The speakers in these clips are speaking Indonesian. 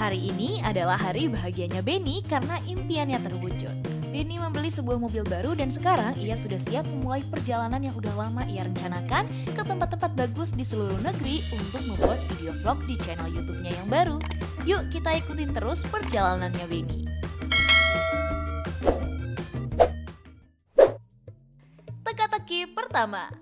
Hari ini adalah hari bahagianya Benny karena impiannya terwujud. Benny membeli sebuah mobil baru dan sekarang ia sudah siap memulai perjalanan yang udah lama ia rencanakan ke tempat-tempat bagus di seluruh negeri untuk membuat video vlog di channel YouTube-nya yang baru. Yuk kita ikutin terus perjalanannya Benny. Teka-teki pertama.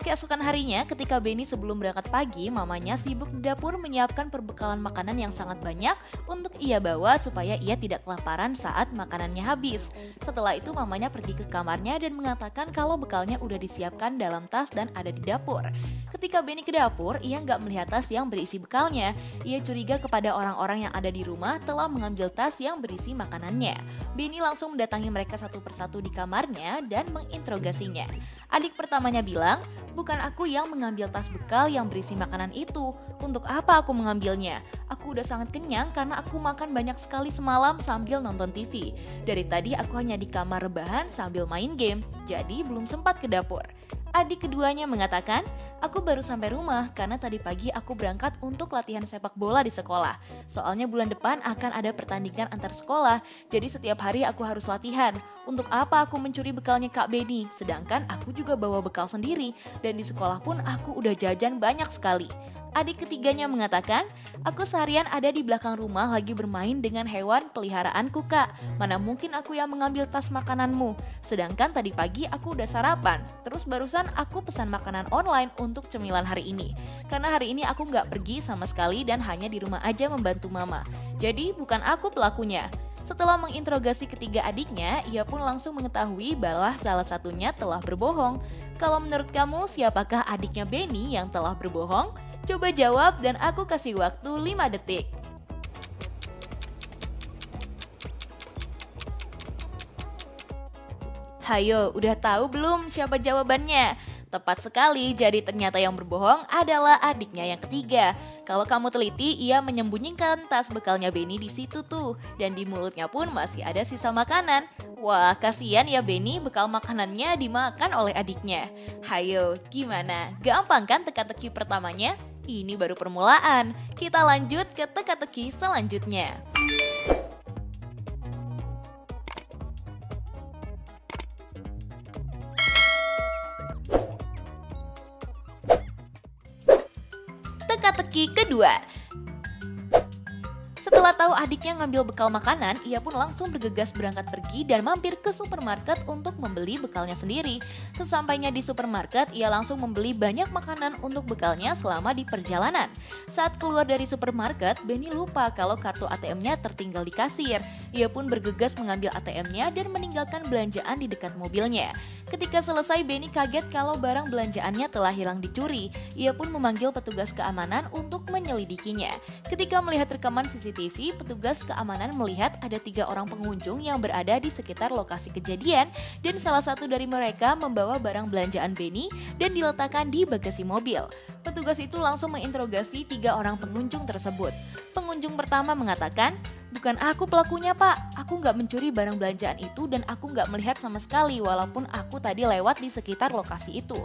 Keesokan harinya ketika Benny sebelum berangkat pagi, mamanya sibuk di dapur menyiapkan perbekalan makanan yang sangat banyak untuk ia bawa supaya ia tidak kelaparan saat makanannya habis. Setelah itu mamanya pergi ke kamarnya dan mengatakan kalau bekalnya udah disiapkan dalam tas dan ada di dapur. Ketika Benny ke dapur, ia nggak melihat tas yang berisi bekalnya. Ia curiga kepada orang-orang yang ada di rumah telah mengambil tas yang berisi makanannya. Benny langsung mendatangi mereka satu persatu di kamarnya dan menginterogasinya. Adik pertamanya bilang, "Bukan aku yang mengambil tas bekal yang berisi makanan itu. Untuk apa aku mengambilnya? Aku udah sangat kenyang karena aku makan banyak sekali semalam sambil nonton TV. Dari tadi aku hanya di kamar rebahan sambil main game, jadi belum sempat ke dapur." Adik keduanya mengatakan, "Aku baru sampai rumah karena tadi pagi aku berangkat untuk latihan sepak bola di sekolah. Soalnya bulan depan akan ada pertandingan antar sekolah, jadi setiap hari aku harus latihan. Untuk apa aku mencuri bekalnya Kak Benny? Sedangkan aku juga bawa bekal sendiri dan di sekolah pun aku udah jajan banyak sekali." Adik ketiganya mengatakan, "Aku seharian ada di belakang rumah lagi bermain dengan hewan peliharaanku Kak. Mana mungkin aku yang mengambil tas makananmu. Sedangkan tadi pagi aku udah sarapan. Terus barusan aku pesan makanan online untuk cemilan hari ini. Karena hari ini aku nggak pergi sama sekali dan hanya di rumah aja membantu mama. Jadi bukan aku pelakunya." Setelah menginterogasi ketiga adiknya, ia pun langsung mengetahui bahwa salah satunya telah berbohong. Kalau menurut kamu siapakah adiknya Benny yang telah berbohong? Coba jawab dan aku kasih waktu 5 detik. Hayo, udah tahu belum siapa jawabannya? Tepat sekali, jadi ternyata yang berbohong adalah adiknya yang ketiga. Kalau kamu teliti, ia menyembunyikan tas bekalnya Benny di situ tuh. Dan di mulutnya pun masih ada sisa makanan. Wah, kasihan ya Benny, bekal makanannya dimakan oleh adiknya. Hayo, gimana? Gampang kan teka-teki pertamanya? Ini baru permulaan. Kita lanjut ke teka-teki selanjutnya. Teka-teki kedua. Setelah tahu adiknya ngambil bekal makanan, ia pun langsung bergegas berangkat pergi dan mampir ke supermarket untuk membeli bekalnya sendiri. Sesampainya di supermarket, ia langsung membeli banyak makanan untuk bekalnya selama di perjalanan. Saat keluar dari supermarket, Benny lupa kalau kartu ATM-nya tertinggal di kasir. Ia pun bergegas mengambil ATM-nya dan meninggalkan belanjaan di dekat mobilnya. Ketika selesai, Benny kaget kalau barang belanjaannya telah hilang dicuri. Ia pun memanggil petugas keamanan untuk menyelidikinya. Ketika melihat rekaman CCTV, petugas keamanan melihat ada 3 orang pengunjung yang berada di sekitar lokasi kejadian dan salah satu dari mereka membawa barang belanjaan Benny dan diletakkan di bagasi mobil. Petugas itu langsung menginterogasi 3 orang pengunjung tersebut. Pengunjung pertama mengatakan, "Bukan aku pelakunya Pak, aku nggak mencuri barang belanjaan itu dan aku nggak melihat sama sekali walaupun aku tadi lewat di sekitar lokasi itu.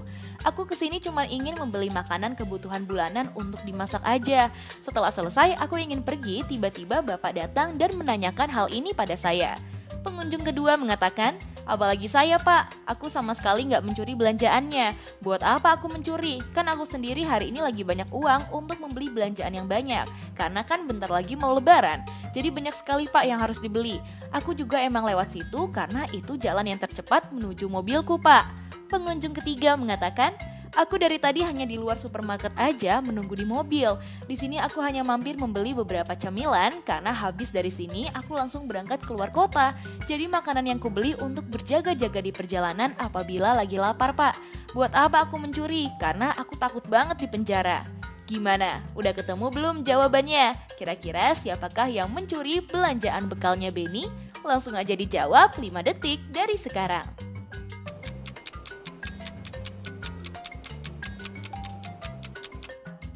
Aku kesini cuma ingin membeli makanan kebutuhan bulanan untuk dimasak aja. Setelah selesai aku ingin pergi, tiba-tiba Bapak datang dan menanyakan hal ini pada saya." Pengunjung kedua mengatakan, "Apalagi saya Pak, aku sama sekali nggak mencuri belanjaannya. Buat apa aku mencuri? Kan aku sendiri hari ini lagi banyak uang untuk membeli belanjaan yang banyak. Karena kan bentar lagi mau lebaran. Jadi banyak sekali Pak yang harus dibeli. Aku juga emang lewat situ karena itu jalan yang tercepat menuju mobilku Pak." Pengunjung ketiga mengatakan, "Aku dari tadi hanya di luar supermarket aja menunggu di mobil. Di sini aku hanya mampir membeli beberapa camilan karena habis dari sini aku langsung berangkat keluar kota. Jadi makanan yang kubeli untuk berjaga-jaga di perjalanan apabila lagi lapar Pak. Buat apa aku mencuri? Karena aku takut banget di penjara." Gimana? Udah ketemu belum jawabannya? Kira-kira siapakah yang mencuri belanjaan bekalnya Benny? Langsung aja dijawab 5 detik dari sekarang.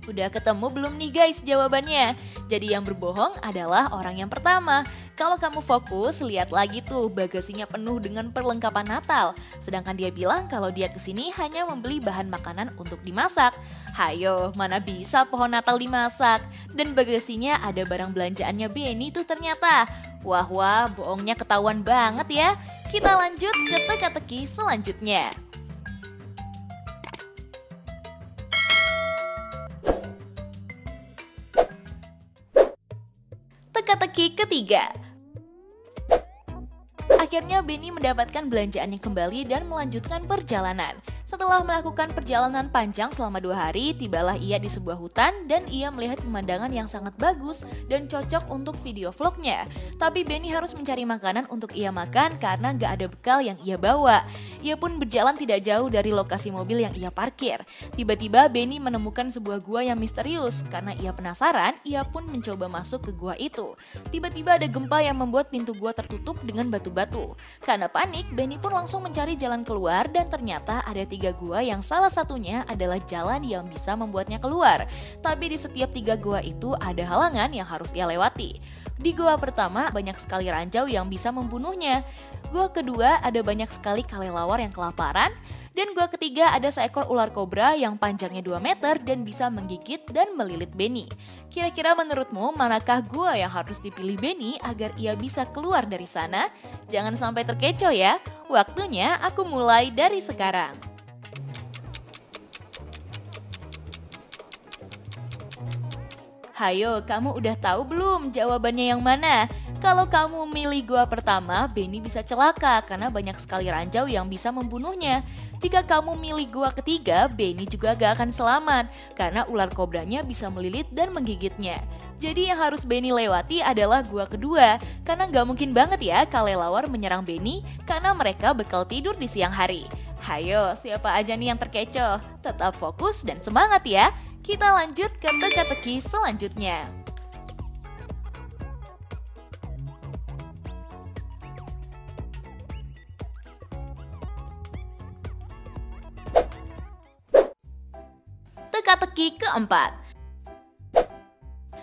Udah ketemu belum nih guys jawabannya? Jadi yang berbohong adalah orang yang pertama. Kalau kamu fokus, lihat lagi tuh bagasinya penuh dengan perlengkapan Natal. Sedangkan dia bilang kalau dia kesini hanya membeli bahan makanan untuk dimasak. Hayo, mana bisa pohon Natal dimasak? Dan bagasinya ada barang belanjaannya Benny tuh ternyata. Wah, bohongnya ketahuan banget ya. Kita lanjut ke teka-teki selanjutnya. Teka-teki ketiga. Akhirnya Benny mendapatkan belanjaannya kembali dan melanjutkan perjalanan. Setelah melakukan perjalanan panjang selama 2 hari, tibalah ia di sebuah hutan dan ia melihat pemandangan yang sangat bagus dan cocok untuk video vlognya. Tapi Benny harus mencari makanan untuk ia makan karena gak ada bekal yang ia bawa. Ia pun berjalan tidak jauh dari lokasi mobil yang ia parkir. Tiba-tiba Benny menemukan sebuah gua yang misterius. Karena ia penasaran, ia pun mencoba masuk ke gua itu. Tiba-tiba ada gempa yang membuat pintu gua tertutup dengan batu-batu. Karena panik, Benny pun langsung mencari jalan keluar dan ternyata ada 3 gua yang salah satunya adalah jalan yang bisa membuatnya keluar. Tapi di setiap 3 gua itu ada halangan yang harus ia lewati. Di gua pertama banyak sekali ranjau yang bisa membunuhnya. Gua kedua ada banyak sekali kelelawar yang kelaparan. Dan gua ketiga ada seekor ular kobra yang panjangnya 2 meter dan bisa menggigit dan melilit Benny. Kira-kira menurutmu manakah gua yang harus dipilih Benny agar ia bisa keluar dari sana? Jangan sampai terkecoh ya. Waktunya aku mulai dari sekarang. Hayo, kamu udah tahu belum jawabannya yang mana? Kalau kamu milih gua pertama, Benny bisa celaka karena banyak sekali ranjau yang bisa membunuhnya. Jika kamu milih gua ketiga, Benny juga gak akan selamat karena ular kobranya bisa melilit dan menggigitnya. Jadi yang harus Benny lewati adalah gua kedua, karena gak mungkin banget ya kelelawar menyerang Benny karena mereka bekal tidur di siang hari. Hayo, siapa aja nih yang terkecoh? Tetap fokus dan semangat ya. Kita lanjut ke teka-teki selanjutnya. Teka-teki keempat.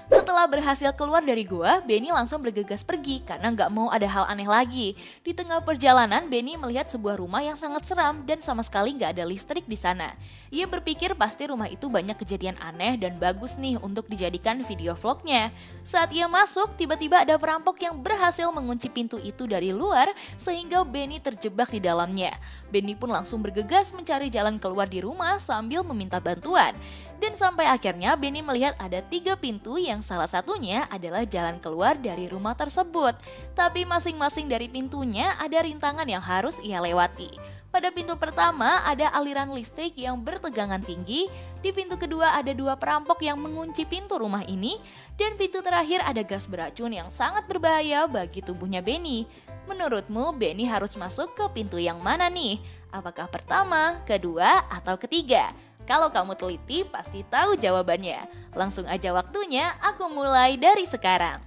Setelah berhasil keluar dari gua, Benny langsung bergegas pergi karena nggak mau ada hal aneh lagi. Di tengah perjalanan, Benny melihat sebuah rumah yang sangat seram dan sama sekali nggak ada listrik di sana. Ia berpikir pasti rumah itu banyak kejadian aneh dan bagus nih untuk dijadikan video vlognya. Saat ia masuk, tiba-tiba ada perampok yang berhasil mengunci pintu itu dari luar sehingga Benny terjebak di dalamnya. Benny pun langsung bergegas mencari jalan keluar di rumah sambil meminta bantuan. Dan sampai akhirnya Benny melihat ada 3 pintu yang salah satunya adalah jalan keluar dari rumah tersebut. Tapi masing-masing dari pintunya ada rintangan yang harus ia lewati. Pada pintu pertama ada aliran listrik yang bertegangan tinggi, di pintu kedua ada 2 perampok yang mengunci pintu rumah ini, dan pintu terakhir ada gas beracun yang sangat berbahaya bagi tubuhnya Benny. Menurutmu Benny harus masuk ke pintu yang mana nih? Apakah pertama, kedua, atau ketiga? Kalau kamu teliti pasti tahu jawabannya. Langsung aja waktunya aku mulai dari sekarang.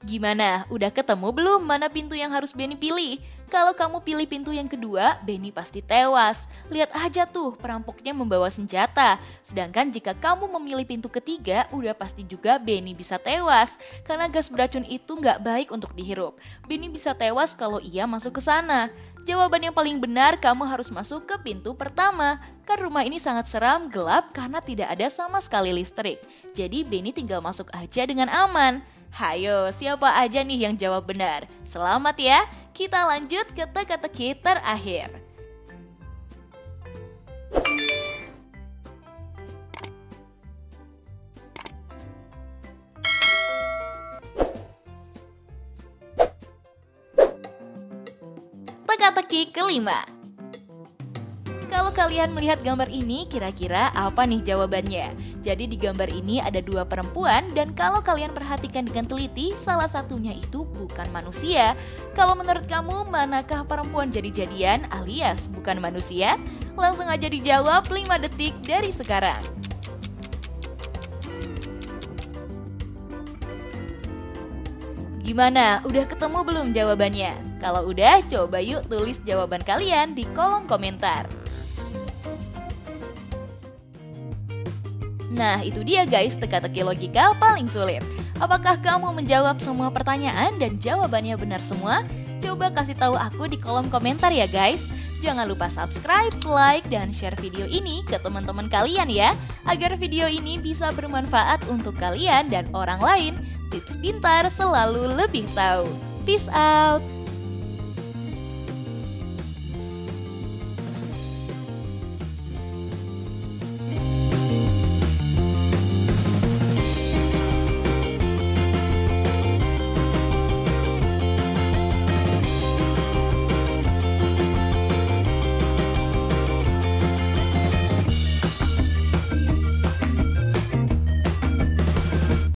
Gimana? Udah ketemu belum mana pintu yang harus Benny pilih? Kalau kamu pilih pintu yang kedua, Benny pasti tewas. Lihat aja tuh, perampoknya membawa senjata. Sedangkan jika kamu memilih pintu ketiga, udah pasti juga Benny bisa tewas. Karena gas beracun itu nggak baik untuk dihirup. Benny bisa tewas kalau ia masuk ke sana. Jawaban yang paling benar, kamu harus masuk ke pintu pertama. Kan rumah ini sangat seram, gelap karena tidak ada sama sekali listrik. Jadi Benny tinggal masuk aja dengan aman. Hayo, siapa aja nih yang jawab benar? Selamat ya, kita lanjut ke teka-teki terakhir. Teka-teki kelima. Kalau kalian melihat gambar ini, kira-kira apa nih jawabannya? Jadi di gambar ini ada 2 perempuan dan kalau kalian perhatikan dengan teliti, salah satunya itu bukan manusia. Kalau menurut kamu, manakah perempuan jadi-jadian alias bukan manusia? Langsung aja dijawab 5 detik dari sekarang. Gimana? Udah ketemu belum jawabannya? Kalau udah, coba yuk tulis jawaban kalian di kolom komentar. Nah itu dia guys, teka-teki logika paling sulit. Apakah kamu menjawab semua pertanyaan dan jawabannya benar semua? Coba kasih tahu aku di kolom komentar ya guys. Jangan lupa subscribe, like, dan share video ini ke teman-teman kalian ya, agar video ini bisa bermanfaat untuk kalian dan orang lain. Tips pintar selalu lebih tahu. Peace out!